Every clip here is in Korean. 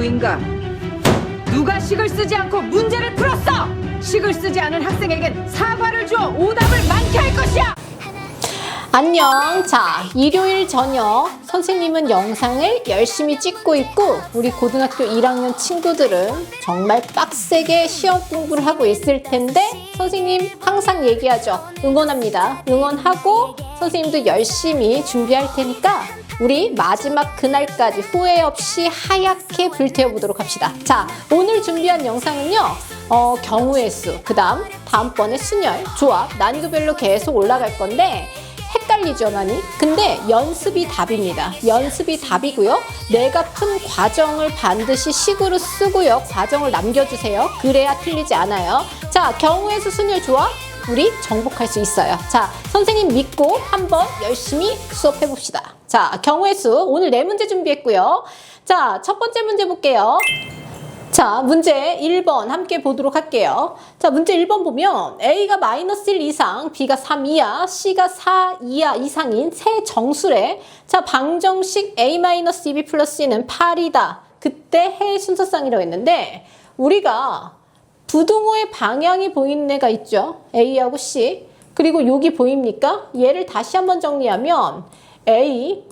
누구인가? 누가 식을 쓰지 않고 문제를 풀었어? 식을 쓰지 않은 학생에겐 사과를 주어 오답을 많게 할 것이야! 안녕. 자, 일요일 저녁 선생님은 영상을 열심히 찍고 있고 우리 고등학교 1학년 친구들은 정말 빡세게 시험 공부를 하고 있을 텐데 선생님 항상 얘기하죠. 응원합니다. 응원하고 선생님도 열심히 준비할 테니까 우리 마지막 그날까지 후회 없이 하얗게 불태워보도록 합시다. 자, 오늘 준비한 영상은요. 경우의 수, 그 다음번에 순열, 조합, 난이도별로 계속 올라갈 건데 헷갈리죠, 많이? 근데 연습이 답입니다. 연습이 답이고요. 내가 푼 과정을 반드시 식으로 쓰고요. 과정을 남겨주세요. 그래야 틀리지 않아요. 자, 경우의 수, 순열, 조합 우리 정복할 수 있어요. 자, 선생님 믿고 한번 열심히 수업해봅시다. 자, 경우의 수 오늘 4문제 준비했고요. 자, 첫 번째 문제 볼게요. 자, 문제 1번 함께 보도록 할게요. 자, 문제 1번 보면 A가 -1 이상, B가 3 이하, C가 4 이하 이상인 세 정수래. 자, 방정식 A-2B 플러스 C는 8이다. 그때 해 순서쌍이라고 했는데 우리가 부등호의 방향이 보이는 애가 있죠. A하고 C. 그리고 여기 보입니까? 얘를 다시 한번 정리하면 A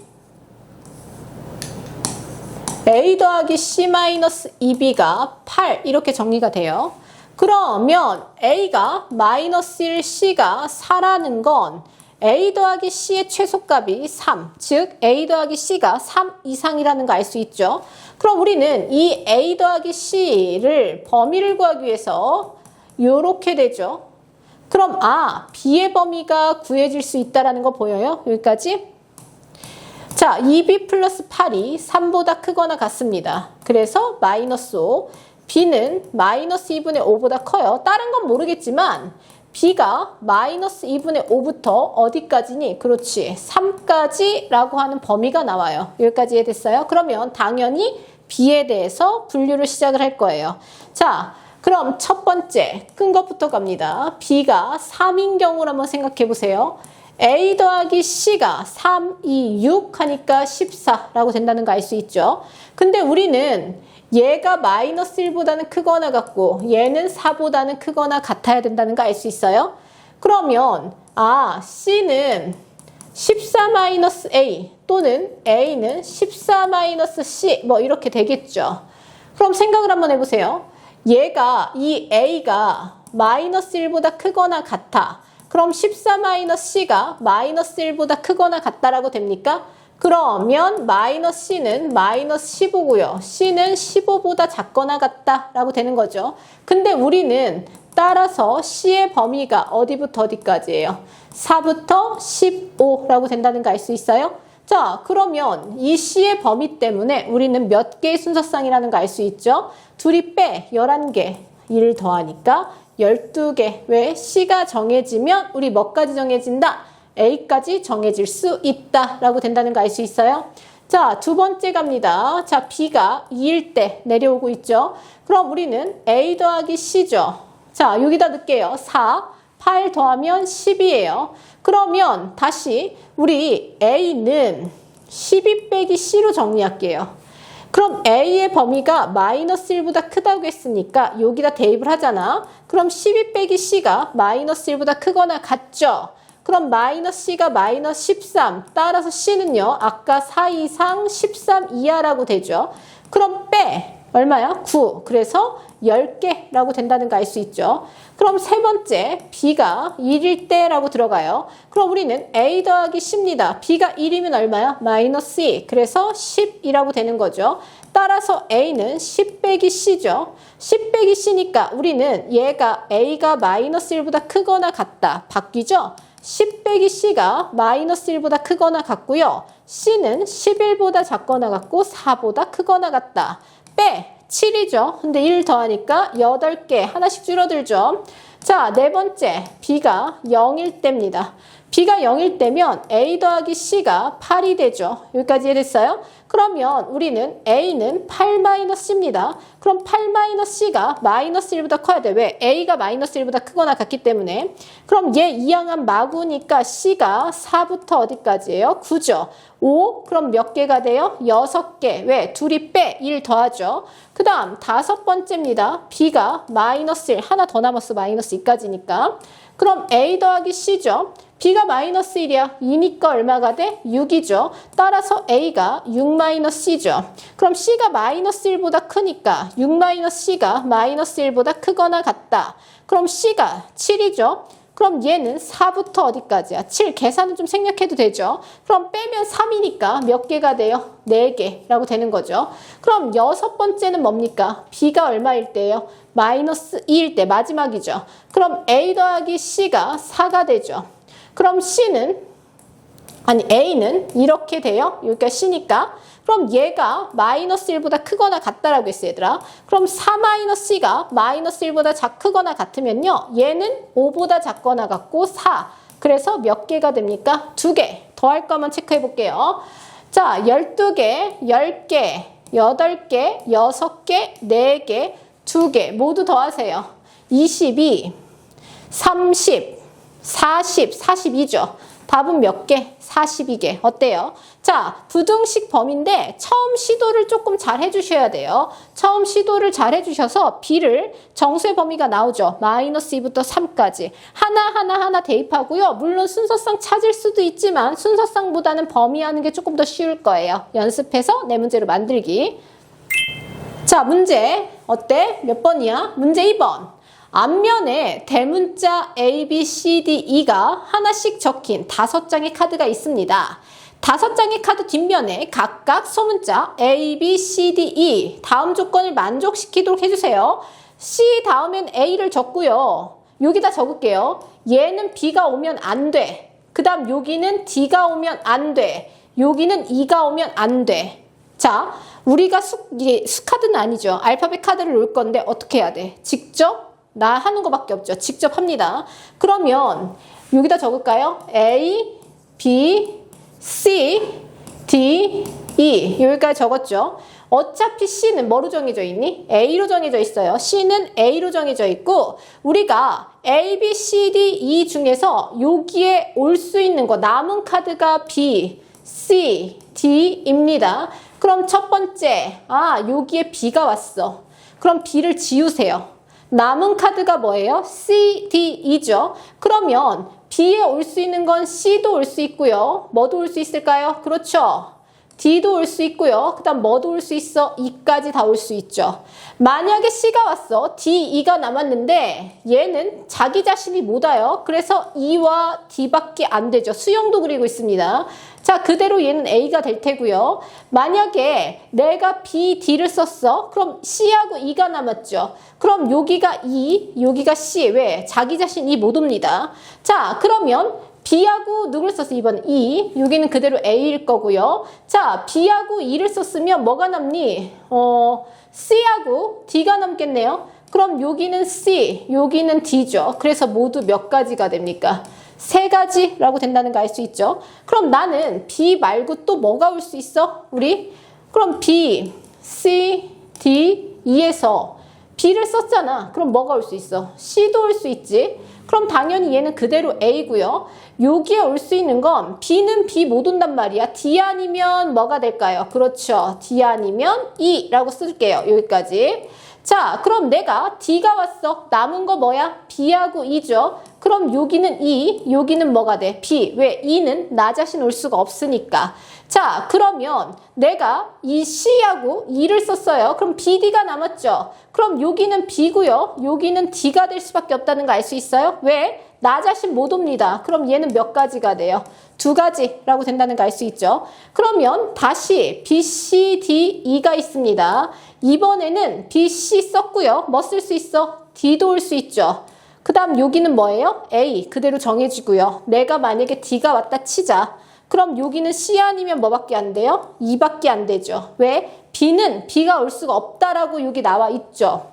더하기 C 마이너스 2B가 8 이렇게 정리가 돼요. 그러면 A가 -1, C가 4라는 건 A 더하기 C의 최소값이 3, 즉 A 더하기 C가 3 이상이라는 거 알 수 있죠. 그럼 우리는 이 A 더하기 C를 범위를 구하기 위해서 요렇게 되죠. 그럼 B의 범위가 구해질 수 있다는 거 보여요? 여기까지? 자, 2B 플러스 8이 3보다 크거나 같습니다. 그래서 -5, B는 -2분의 5보다 커요. 다른 건 모르겠지만 B가 -2분의 5부터 어디까지니? 그렇지, 3까지라고 하는 범위가 나와요. 여기까지 이해됐어요? 그러면 당연히 B에 대해서 분류를 시작을 할 거예요. 자, 그럼 첫 번째 큰 것부터 갑니다. B가 3인 경우를 한번 생각해 보세요. A 더하기 C가 3, 2, 6 하니까 14라고 된다는 거 알 수 있죠. 근데 우리는 얘가 -1보다는 크거나 같고 얘는 4보다는 크거나 같아야 된다는 거 알 수 있어요. 그러면 C는 14-A 또는 A는 14-C 뭐 이렇게 되겠죠. 그럼 생각을 한번 해보세요. 이 A가 -1보다 크거나 같아. 그럼 14-C가 -1보다 크거나 같다라고 됩니까? 그러면 -C는 -15고요. C는 15보다 작거나 같다라고 되는 거죠. 근데 우리는 따라서 C의 범위가 어디부터 어디까지예요? 4부터 15라고 된다는 거 알 수 있어요? 자, 그러면 이 C의 범위 때문에 우리는 몇 개의 순서쌍이라는 거 알 수 있죠? 둘이 빼 11개, 1 더하니까 12개. 왜? C가 정해지면 우리 뭐까지 정해진다? A까지 정해질 수 있다 라고 된다는 거 알 수 있어요? 자, 두 번째 갑니다. 자, B가 2일 때 내려오고 있죠. 그럼 우리는 A 더하기 C죠. 자, 여기다 넣을게요. 4, 8 더하면 10이에요. 그러면 다시 우리 A는 12 빼기 C로 정리할게요. 그럼 A의 범위가 -1보다 크다고 했으니까 여기다 대입을 하잖아. 그럼 12 빼기 C가 -1보다 크거나 같죠? 그럼 -C가 -13. 따라서 C는요. 아까 4 이상 13 이하라고 되죠. 그럼 빼. 얼마야? 9. 그래서 10개라고 된다는 거 알 수 있죠. 그럼 세 번째 B가 1일 때라고 들어가요. 그럼 우리는 A 더하기 C입니다. B가 1이면 얼마야? -2. 그래서 10이라고 되는 거죠. 따라서 A는 10 빼기 C죠. 10 빼기 C니까 우리는 A가 -1보다 크거나 같다. 바뀌죠? 10 빼기 C가 -1보다 크거나 같고요. C는 11보다 작거나 같고 4보다 크거나 같다. 빼! 7이죠. 근데 1 더하니까 8개. 하나씩 줄어들죠. 자, 네 번째. B가 0일 때입니다. B가 0일 때면 A 더하기 C가 8이 되죠. 여기까지 이해됐어요? 그러면 우리는 A는 8-C입니다. 그럼 8-C가 마이너스 1보다 커야 돼. 왜? A가 마이너스 1보다 크거나 같기 때문에. 그럼 얘 이항은 마구니까 C가 4부터 어디까지예요? 9죠. 5, 그럼 몇 개가 돼요? 6개. 왜? 둘이 빼, 1 더하죠. 그 다음 다섯 번째입니다. B가 마이너스 1, 하나 더 남았어. 마이너스 2까지니까. 그럼 A 더하기 C죠. B가 마이너스 1이야. 2니까 얼마가 돼? 6이죠. 따라서 A가 6-C죠. 그럼 C가 마이너스 1보다 크니까 6-C가 마이너스 1보다 크거나 같다. 그럼 C가 7이죠. 그럼 얘는 4부터 어디까지야? 7. 계산은 좀 생략해도 되죠. 그럼 빼면 3이니까 몇 개가 돼요? 4개라고 되는 거죠. 그럼 여섯 번째는 뭡니까? B가 얼마일 때예요? 마이너스 2일 때 마지막이죠. 그럼 A 더하기 C가 4가 되죠. 그럼 A는 이렇게 돼요. 여기가 C니까. 그럼 얘가 마이너스 1보다 크거나 같다라고 했어요, 얘들아. 그럼 4-C가 마이너스 1보다 크거나 같으면요. 얘는 5보다 작거나 같고 4. 그래서 몇 개가 됩니까? 2개. 더 할 거만 체크해 볼게요. 자, 12개, 10개, 8개, 6개, 4개, 2개. 모두 더하세요. 22, 30, 40, 42죠. 답은 몇 개? 42개. 어때요? 자, 부등식 범위인데 처음 시도를 조금 잘 해주셔야 돼요. 처음 시도를 잘 해주셔서 B를 정수의 범위가 나오죠. 마이너스 2부터 3까지. 하나 대입하고요. 물론 순서상 찾을 수도 있지만 순서상보다는 범위하는 게 조금 더 쉬울 거예요. 연습해서 내 문제로 만들기. 자, 문제 어때? 몇 번이야? 문제 2번. 앞면에 대문자 A, B, C, D, E가 하나씩 적힌 5장의 카드가 있습니다. 5장의 카드 뒷면에 각각 소문자 A, B, C, D, E 다음 조건을 만족시키도록 해주세요. C 다음엔 A를 적고요. 여기다 적을게요. 얘는 B가 오면 안 돼. 그 다음 여기는 D가 오면 안 돼. 여기는 E가 오면 안 돼. 자, 우리가 이게 수카드는 아니죠. 알파벳 카드를 놓을 건데 어떻게 해야 돼? 직접? 나 하는 거밖에 없죠. 직접 합니다. 그러면 여기다 적을까요? A, B, C, D, E 여기까지 적었죠. 어차피 C는 뭐로 정해져 있니? A로 정해져 있어요. C는 A로 정해져 있고 우리가 A, B, C, D, E 중에서 여기에 올 수 있는 거 남은 카드가 B, C, D입니다. 그럼 첫 번째 여기에 B가 왔어. 그럼 B를 지우세요. 남은 카드가 뭐예요? C, D, E죠. 그러면 B에 올 수 있는 건 C도 올 수 있고요. 뭐도 올 수 있을까요? 그렇죠. D도 올 수 있고요. 그 다음 뭐도 올 수 있어? E까지 다 올 수 있죠. 만약에 C가 왔어. D, E가 남았는데 얘는 자기 자신이 못 와요. 그래서 E와 D밖에 안 되죠. 수영도 그리고 있습니다. 자, 그대로 얘는 A가 될 테고요. 만약에 내가 B, D를 썼어. 그럼 C하고 E가 남았죠. 그럼 여기가 E, 여기가 C. 왜? 자기 자신 E 못 옵니다. 자, 그러면 B하고 누굴 썼어? 이번 E. 여기는 그대로 A일 거고요. 자, B하고 E를 썼으면 뭐가 남니? C하고 D가 남겠네요. 그럼 여기는 C, 여기는 D죠. 그래서 모두 몇 가지가 됩니까? 3가지라고 된다는 거 알 수 있죠. 그럼 나는 B 말고 또 뭐가 올 수 있어? 우리? 그럼 B, C, D, E에서 B를 썼잖아. 그럼 뭐가 올 수 있어? C도 올 수 있지. 그럼 당연히 얘는 그대로 A고요. 여기에 올 수 있는 건 B는 B 못 온단 말이야. D 아니면 뭐가 될까요? 그렇죠. D 아니면 E라고 쓸게요. 여기까지. 자, 그럼 내가 D가 왔어. 남은 거 뭐야? B하고 E죠. 그럼 여기는 E, 여기는 뭐가 돼? B. 왜? E는 나 자신 올 수가 없으니까. 자, 그러면 내가 이 C하고 E를 썼어요. 그럼 BD가 남았죠. 그럼 여기는 B고요. 여기는 D가 될 수밖에 없다는 거 알 수 있어요? 왜? 나 자신 못 옵니다. 그럼 얘는 몇 가지가 돼요? 2가지라고 된다는 거 알 수 있죠. 그러면 다시 B, C, D, E가 있습니다. 이번에는 B, C 썼고요. 뭐 쓸 수 있어? D도 올 수 있죠. 그 다음 여기는 뭐예요? A 그대로 정해지고요. 내가 만약에 D가 왔다 치자. 그럼 여기는 C 아니면 뭐밖에 안 돼요? 2밖에 안 되죠. 왜? B는 B가 올 수가 없다라고 여기 나와 있죠.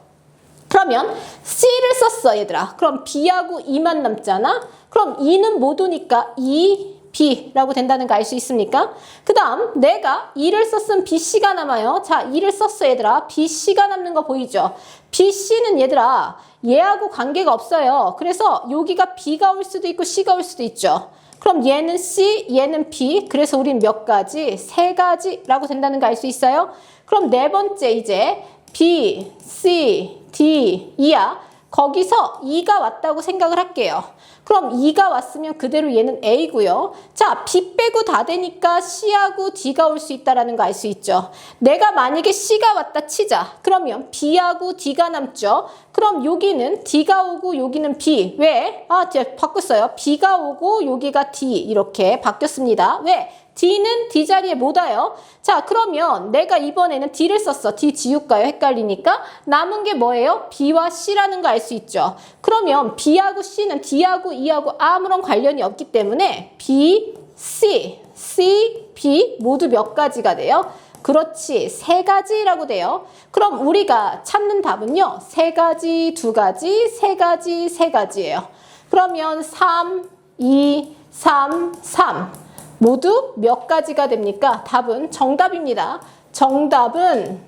그러면 C를 썼어 얘들아. 그럼 B하고 E만 남잖아. 그럼 E는 못 오니까 E, B라고 된다는 거 알 수 있습니까? 그 다음 내가 2를 썼으면 BC가 남아요. 자, 2를 썼어 얘들아. BC가 남는 거 보이죠? BC는 얘들아 얘하고 관계가 없어요. 그래서 여기가 B가 올 수도 있고 C가 올 수도 있죠. 그럼 얘는 C, 얘는 B. 그래서 우린 몇 가지? 3가지라고 된다는 거 알 수 있어요? 그럼 네 번째 이제 B, C, D, E야. 거기서 2가 왔다고 생각을 할게요. 그럼 2가 왔으면 그대로 얘는 A고요. 자, B 빼고 다 되니까 C하고 D가 올 수 있다는 거 알 수 있죠. 내가 만약에 C가 왔다 치자. 그러면 B하고 D가 남죠. 그럼 여기는 D가 오고 여기는 B. 왜? 제가 바꿨어요. B가 오고 여기가 D 이렇게 바뀌었습니다. 왜? D는 D 자리에 못 와요. 자, 그러면 내가 이번에는 D를 썼어. D 지울까요? 헷갈리니까. 남은 게 뭐예요? B와 C라는 거 알 수 있죠. 그러면 B하고 C는 D하고 E하고 아무런 관련이 없기 때문에 B, C, C, B 모두 몇 가지가 돼요? 그렇지, 3가지라고 돼요. 그럼 우리가 찾는 답은요. 3가지, 2가지, 3가지, 3가지예요. 그러면 3, 2, 3, 3 모두 몇 가지가 됩니까? 답은 정답입니다. 정답은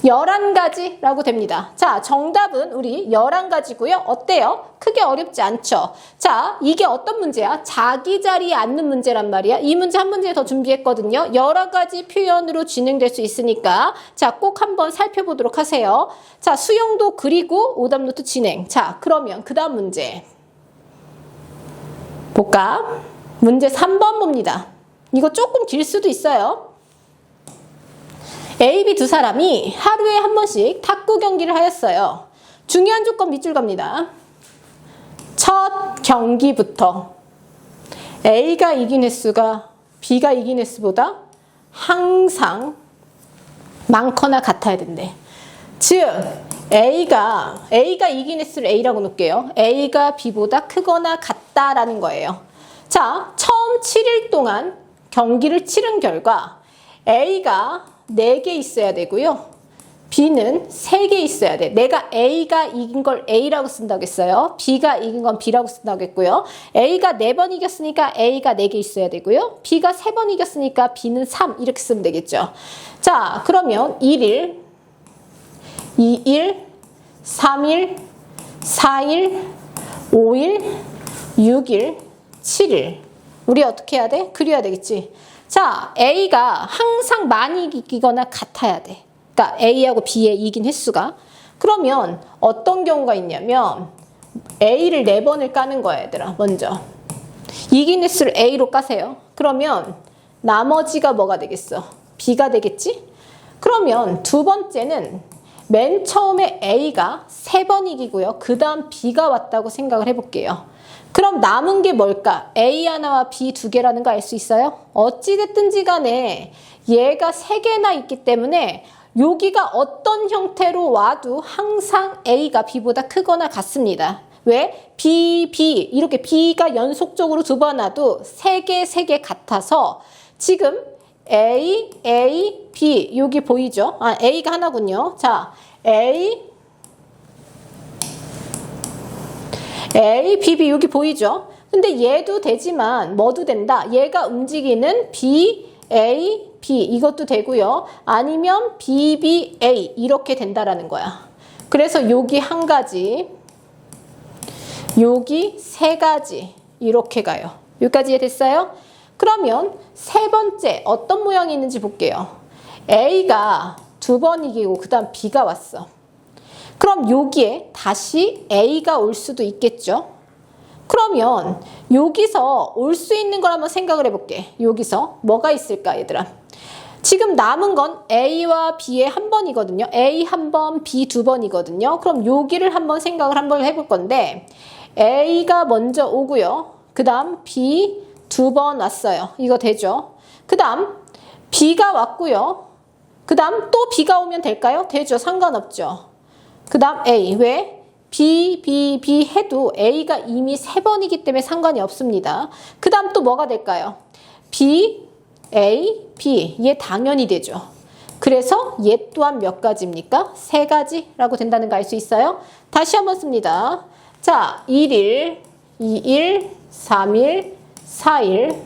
11가지라고 됩니다. 자, 정답은 우리 11가지고요. 어때요? 크게 어렵지 않죠? 자, 이게 어떤 문제야? 자기 자리에 앉는 문제란 말이야. 이 문제 한 문제 더 준비했거든요. 여러 가지 표현으로 진행될 수 있으니까 자, 꼭 한번 살펴보도록 하세요. 자, 수영도 그리고 오답노트 진행. 자, 그러면 그 다음 문제 볼까? 문제 3번 봅니다. 이거 조금 길 수도 있어요. A, B 두 사람이 하루에 한 번씩 탁구 경기를 하였어요. 중요한 조건 밑줄 갑니다. 첫 경기부터 A가 이긴 횟수가 B가 이긴 횟수보다 항상 많거나 같아야 된대. 즉 A가 이긴 횟수를 A라고 놓을게요. A가 B보다 크거나 같다라는 거예요. 자, 처음 7일 동안 경기를 치른 결과 A가 4개 있어야 되고요. B는 3개 있어야 돼. 내가 A가 이긴 걸 A라고 쓴다고 했어요. B가 이긴 건 B라고 쓴다고 했고요. A가 4번 이겼으니까 A가 4개 있어야 되고요. B가 3번 이겼으니까 B는 3 이렇게 쓰면 되겠죠. 자, 그러면 1일, 2일, 3일, 4일, 5일, 6일, 7일. 우리 어떻게 해야 돼? 그려야 되겠지. 자, A가 항상 많이 이기거나 같아야 돼. 그러니까 A하고 B의 이긴 횟수가. 그러면 어떤 경우가 있냐면 A를 4번을 까는 거야, 얘들아. 먼저. 이긴 횟수를 A로 까세요. 그러면 나머지가 뭐가 되겠어? B가 되겠지? 그러면 두 번째는 맨 처음에 A가 3번 이기고요. 그 다음 B가 왔다고 생각을 해볼게요. 그럼 남은 게 뭘까? A 하나와 B 2개라는 거 알 수 있어요? 어찌됐든지 간에 얘가 3개나 있기 때문에 여기가 어떤 형태로 와도 항상 A가 B보다 크거나 같습니다. 왜? B, B 이렇게 B가 연속적으로 2번 와도 3개 같아서 지금 A, A, B 여기 보이죠? A가 하나군요. 자, A, B, B 여기 보이죠? 근데 얘도 되지만 뭐도 된다. 얘가 움직이는 B, A, B 이것도 되고요. 아니면 B, B, A 이렇게 된다라는 거야. 그래서 여기 한 가지, 여기 3가지 이렇게 가요. 여기까지 이해됐어요? 그러면 세 번째 어떤 모양이 있는지 볼게요. A가 2번 이기고 그 다음 B가 왔어. 그럼 여기에 다시 A가 올 수도 있겠죠? 그러면 여기서 올 수 있는 걸 한번 생각을 해볼게. 여기서 뭐가 있을까 얘들아? 지금 남은 건 A와 B의 한 번이거든요. A 한 번, B 2번이거든요. 그럼 여기를 한번 생각을 한번 해볼 건데 A가 먼저 오고요. 그 다음 B 2번 왔어요. 이거 되죠? 그 다음 B가 왔고요. 그 다음 또 B가 오면 될까요? 되죠? 상관없죠. 그 다음 A. 왜? B, B, B 해도 A가 이미 3번이기 때문에 상관이 없습니다. 그 다음 또 뭐가 될까요? B, A, B. 얘 당연히 되죠. 그래서 얘 또한 몇 가지입니까? 3가지라고 된다는 거 알 수 있어요? 다시 한번 씁니다. 자, 1일, 2일, 3일, 4일,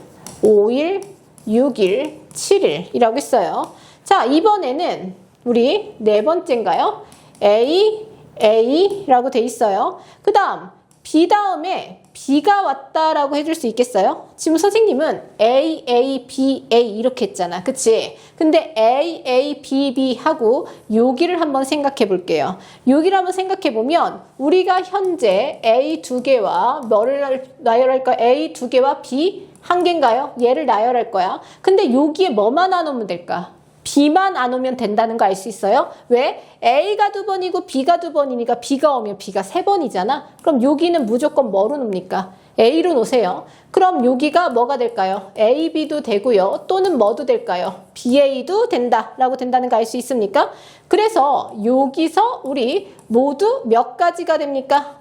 5일, 6일, 7일이라고 했어요. 자, 이번에는 우리 네 번째인가요? A, A라고 돼 있어요. 그 다음 B 다음에 B가 왔다라고 해줄 수 있겠어요? 지금 선생님은 A, A, B, A 이렇게 했잖아. 그치? 근데 A, A, B, B 하고 여기를 한번 생각해 볼게요. 여기를 한번 생각해 보면 우리가 현재 A 두 개와 뭐를 나열할까? A 두 개와 B 한 개인가요? 얘를 나열할 거야. 근데 여기에 뭐만 안 오면 될까? B만 안 오면 된다는 거 알 수 있어요? 왜? A가 두 번이고 B가 두 번이니까 B가 오면 B가 세 번이잖아. 그럼 여기는 무조건 뭐로 놓습니까? A로 놓으세요. 그럼 여기가 뭐가 될까요? A, B도 되고요. 또는 뭐도 될까요? BA도 된다라고 된다는 거 알 수 있습니까? 그래서 여기서 우리 모두 몇 가지가 됩니까?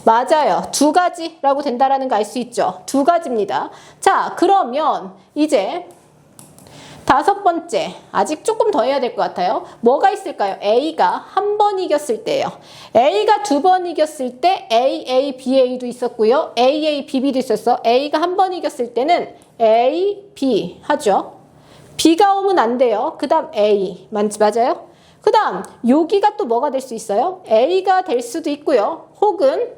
맞아요. 두 가지라고 된다라는 거 알 수 있죠. 두 가지입니다. 자, 그러면 이제 다섯 번째, 아직 조금 더 해야 될 것 같아요. 뭐가 있을까요? A가 한 번 이겼을 때요. A가 두 번 이겼을 때 A, A, B, A도 있었고요. A, A, B, B도 있었어. A가 한 번 이겼을 때는 A, B 하죠. B가 오면 안 돼요. 그 다음 A, 맞아요? 그 다음 여기가 또 뭐가 될 수 있어요? A가 될 수도 있고요. 혹은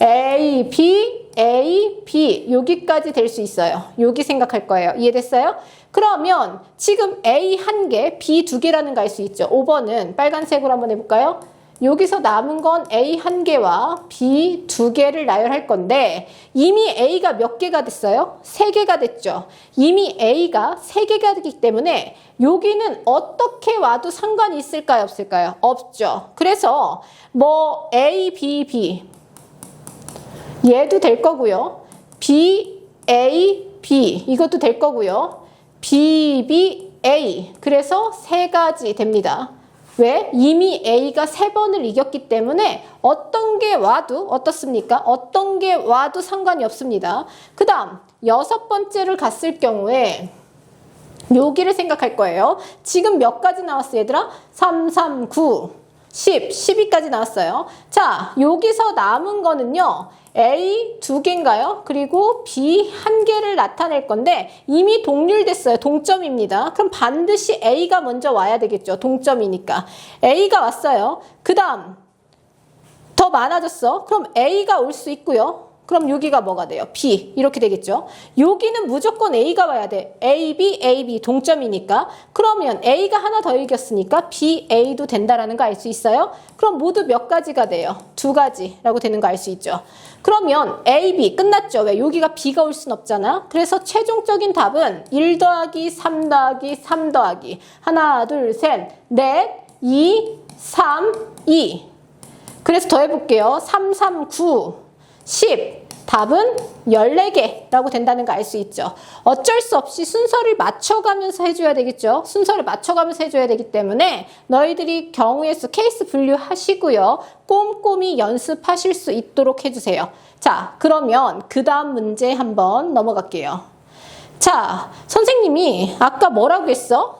A, B, A, B 여기까지 될 수 있어요. 여기 생각할 거예요. 이해됐어요? 그러면 지금 A 한 개, B 두 개라는 거 알 수 있죠. 5번은 빨간색으로 한번 해볼까요? 여기서 남은 건 A 한 개와 B 두 개를 나열할 건데 이미 A가 몇 개가 됐어요? 3개가 됐죠. 이미 A가 3개가 됐기 때문에 여기는 어떻게 와도 상관이 있을까요? 없을까요? 없죠. 그래서 뭐 A, B, B 얘도 될 거고요. B, A, B 이것도 될 거고요. B, B, A 그래서 세 가지 됩니다. 왜? 이미 A가 3번을 이겼기 때문에 어떤 게 와도 어떻습니까? 어떤 게 와도 상관이 없습니다. 그 다음 여섯 번째를 갔을 경우에 여기를 생각할 거예요. 지금 몇 가지 나왔어요, 얘들아? 3, 3, 9, 10, 12까지 나왔어요. 자, 여기서 남은 거는요. A 두 개인가요? 그리고 B 한 개를 나타낼 건데 이미 동률됐어요. 동점입니다. 그럼 반드시 A가 먼저 와야 되겠죠. 동점이니까. A가 왔어요. 그 다음 더 많아졌어. 그럼 A가 올 수 있고요. 그럼 여기가 뭐가 돼요? B 이렇게 되겠죠. 여기는 무조건 A가 와야 돼. A, B, A, B 동점이니까. 그러면 A가 하나 더 이겼으니까 B, A도 된다라는 거 알 수 있어요? 그럼 모두 몇 가지가 돼요? 2가지라고 되는 거 알 수 있죠. 그러면 A, B 끝났죠. 왜? 여기가 B가 올 순 없잖아. 그래서 최종적인 답은 1 더하기 3 더하기 3 더하기 하나, 둘, 셋, 넷, 2, 3, 2 그래서 더 해볼게요. 3, 3, 9, 10 답은 14개라고 된다는 거 알 수 있죠. 어쩔 수 없이 순서를 맞춰가면서 해줘야 되겠죠. 순서를 맞춰가면서 해줘야 되기 때문에 너희들이 경우의 수 케이스 분류하시고요. 꼼꼼히 연습하실 수 있도록 해주세요. 자, 그러면 그 다음 문제 한번 넘어갈게요. 자, 선생님이 아까 뭐라고 했어?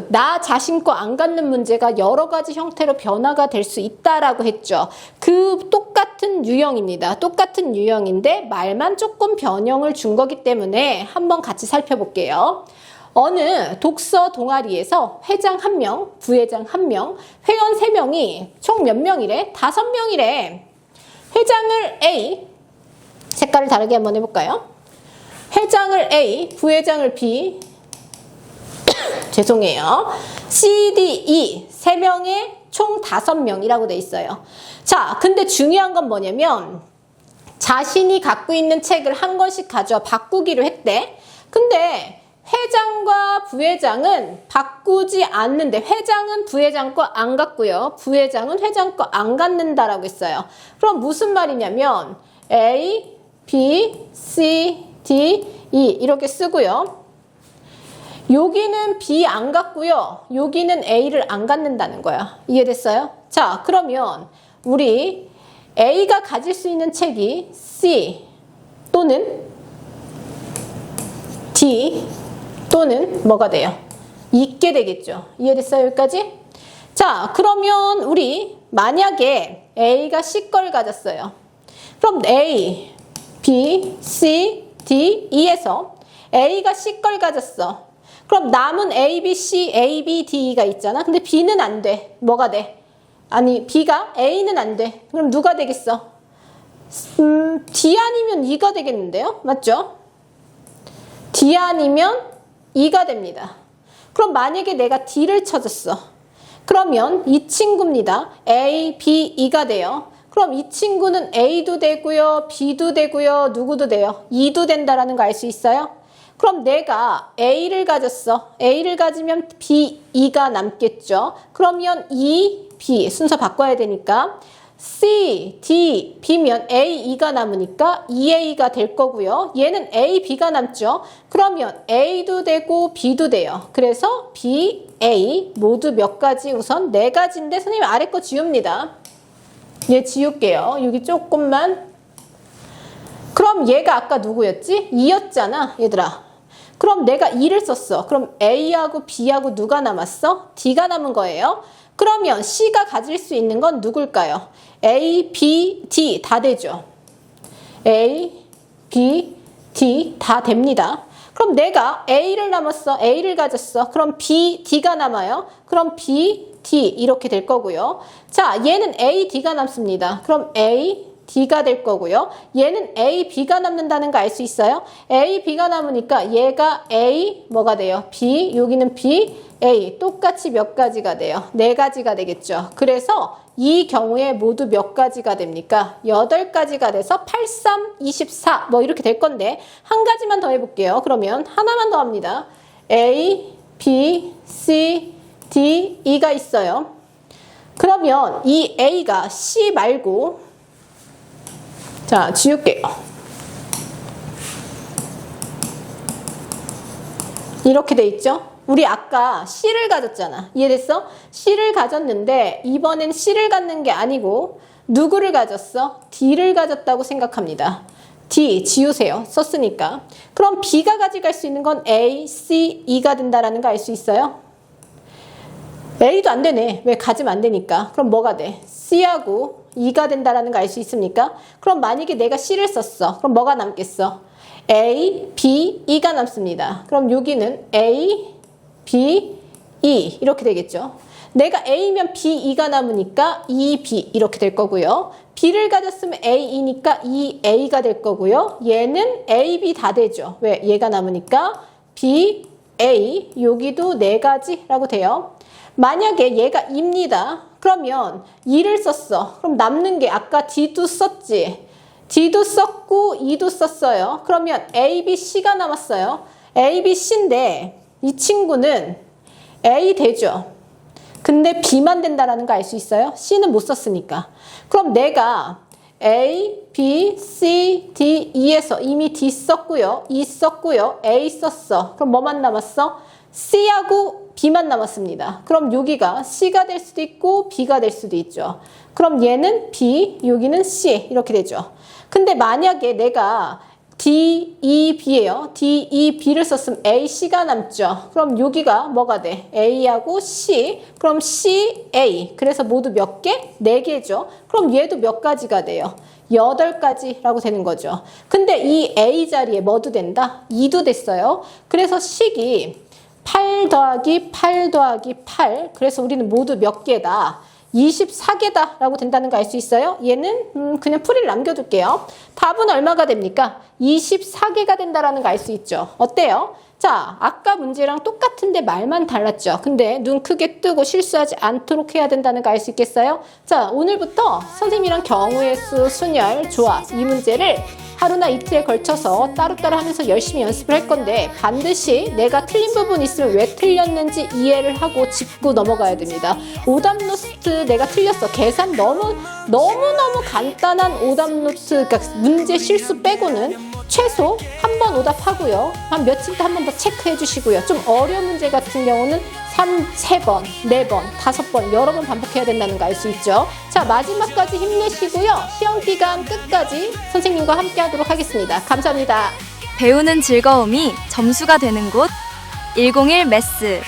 나 자신 거 안 갖는 문제가 여러 가지 형태로 변화가 될 수 있다라고 했죠. 그 똑같은 유형입니다. 똑같은 유형인데 말만 조금 변형을 준 거기 때문에 한번 같이 살펴볼게요. 어느 독서 동아리에서 회장 1명, 부회장 1명, 회원 3명이 총 몇 명이래? 5명이래. 회장을 A, 색깔을 다르게 한번 해볼까요? 회장을 A, 부회장을 B, 죄송해요. C, D, E 3명에 총 5명이라고 돼 있어요. 자, 근데 중요한 건 뭐냐면 자신이 갖고 있는 책을 한 권씩 가져와 바꾸기로 했대. 근데 회장과 부회장은 바꾸지 않는데 회장은 부회장 거 안 갖고요. 부회장은 회장 거 안 갖는다라고 했어요. 그럼 무슨 말이냐면 A, B, C, D, E 이렇게 쓰고요. 여기는 B 안 갖고요. 여기는 A를 안 갖는다는 거야. 이해됐어요? 자, 그러면 우리 A가 가질 수 있는 책이 C 또는 D 또는 뭐가 돼요? 있게 되겠죠. 이해됐어요? 여기까지? 자, 그러면 우리 만약에 A가 C 걸 가졌어요. 그럼 A, B, C, D, E에서 A가 C 걸 가졌어. 그럼 남은 A, B, C, A, B, D가 있잖아. 근데 B는 안 돼. 뭐가 돼? 아니, B가 A는 안 돼. 그럼 누가 되겠어? D 아니면 E가 되겠는데요? 맞죠? D 아니면 E가 됩니다. 그럼 만약에 내가 D를 찾았어. 그러면 이 친구입니다. A, B, E가 돼요. 그럼 이 친구는 A도 되고요. B도 되고요. 누구도 돼요. E도 된다라는 거 알 수 있어요? 그럼 내가 A를 가졌어. A를 가지면 B, E가 남겠죠. 그러면 E, B 순서 바꿔야 되니까 C, D, B면 A, E가 남으니까 EA가 될 거고요. 얘는 A, B가 남죠. 그러면 A도 되고 B도 돼요. 그래서 B, A 모두 몇 가지? 우선 네 가지인데 선생님 아래 거 지웁니다. 얘 지울게요. 여기 조금만. 그럼 얘가 아까 누구였지? 2였잖아 얘들아. 그럼 내가 2를 썼어. 그럼 A하고 B하고 누가 남았어? D가 남은 거예요. 그러면 C가 가질 수 있는 건 누굴까요? A, B, D 다 되죠. A, B, D 다 됩니다. 그럼 내가 A를 남았어. A를 가졌어. 그럼 B, D가 남아요. 그럼 B, D 이렇게 될 거고요. 자, 얘는 A, D가 남습니다. 그럼 A, D가 될 거고요. 얘는 A, B가 남는다는 거 알 수 있어요? A, B가 남으니까 얘가 A, 뭐가 돼요? B, 여기는 B, A. 똑같이 몇 가지가 돼요? 네 가지가 되겠죠. 그래서 이 경우에 모두 몇 가지가 됩니까? 8가지가 돼서 8, 3, 24 뭐 이렇게 될 건데 한 가지만 더 해볼게요. 그러면 하나만 더 합니다. A, B, C, D, E가 있어요. 그러면 이 A가 C 말고 자, 지울게요. 이렇게 돼 있죠? 우리 아까 C를 가졌잖아. 이해됐어? C를 가졌는데 이번엔 C를 갖는 게 아니고 누구를 가졌어? D를 가졌다고 생각합니다. D 지우세요. 썼으니까. 그럼 B가 가져갈 수 있는 건 A, C, E가 된다라는 거 알 수 있어요? A도 안 되네. 왜 가지면 안 되니까. 그럼 뭐가 돼? C하고 E가 된다라는 거 알 수 있습니까? 그럼 만약에 내가 C를 썼어. 그럼 뭐가 남겠어? A, B, E가 남습니다. 그럼 여기는 A, B, E 이렇게 되겠죠. 내가 A면 B, E가 남으니까 E, B 이렇게 될 거고요. B를 가졌으면 A, E니까 E, A가 될 거고요. 얘는 A, B 다 되죠. 왜? 얘가 남으니까 B, A 여기도 네 가지라고 돼요. 만약에 얘가 E입니다. 그러면 2를 썼어. 그럼 남는 게 아까 D도 썼지. D도 썼고 E도 썼어요. 그러면 A, B, C가 남았어요. A, B, C인데 이 친구는 A 되죠. 근데 B만 된다라는 거 알 수 있어요? C는 못 썼으니까. 그럼 내가 A, B, C, D, E에서 이미 D 썼고요. E 썼고요. A 썼어. 그럼 뭐만 남았어? C하고 B만 남았습니다. 그럼 여기가 C가 될 수도 있고 B가 될 수도 있죠. 그럼 얘는 B, 여기는 C 이렇게 되죠. 근데 만약에 내가 D, E, B예요. D, E, B를 썼으면 A, C가 남죠. 그럼 여기가 뭐가 돼? A하고 C. 그럼 C, A. 그래서 모두 몇 개? 4개죠. 그럼 얘도 몇 가지가 돼요? 8가지라고 되는 거죠. 근데 이 A 자리에 뭐도 된다? 2도 됐어요. 그래서 식이 8 더하기 8 더하기 8. 그래서 우리는 모두 몇 개다? 24개다 라고 된다는 거 알 수 있어요? 얘는 그냥 풀이를 남겨둘게요. 답은 얼마가 됩니까? 24개가 된다라는 거 알 수 있죠. 어때요? 자, 아까 문제랑 똑같은데 말만 달랐죠. 근데 눈 크게 뜨고 실수하지 않도록 해야 된다는 거 알 수 있겠어요? 자, 오늘부터 선생님이랑 경우의 수, 순열, 조합 이 문제를 하루나 이틀에 걸쳐서 따로따로 하면서 열심히 연습을 할 건데 반드시 내가 틀린 부분 있으면 왜 틀렸는지 이해를 하고 짚고 넘어가야 됩니다. 오답 노트 내가 틀렸어. 계산 너무너무 간단한 오답 노트, 그러니까 문제 실수 빼고는 최소 한 번 오답하고요. 한 며칠 때 한 번 더 체크해 주시고요. 좀 어려운 문제 같은 경우는 3번, 4번, 5번 여러 번 반복해야 된다는 거 알 수 있죠. 자, 마지막까지 힘내시고요. 시험 기간 끝까지 선생님과 함께 하도록 하겠습니다. 감사합니다. 배우는 즐거움이 점수가 되는 곳 101 매스.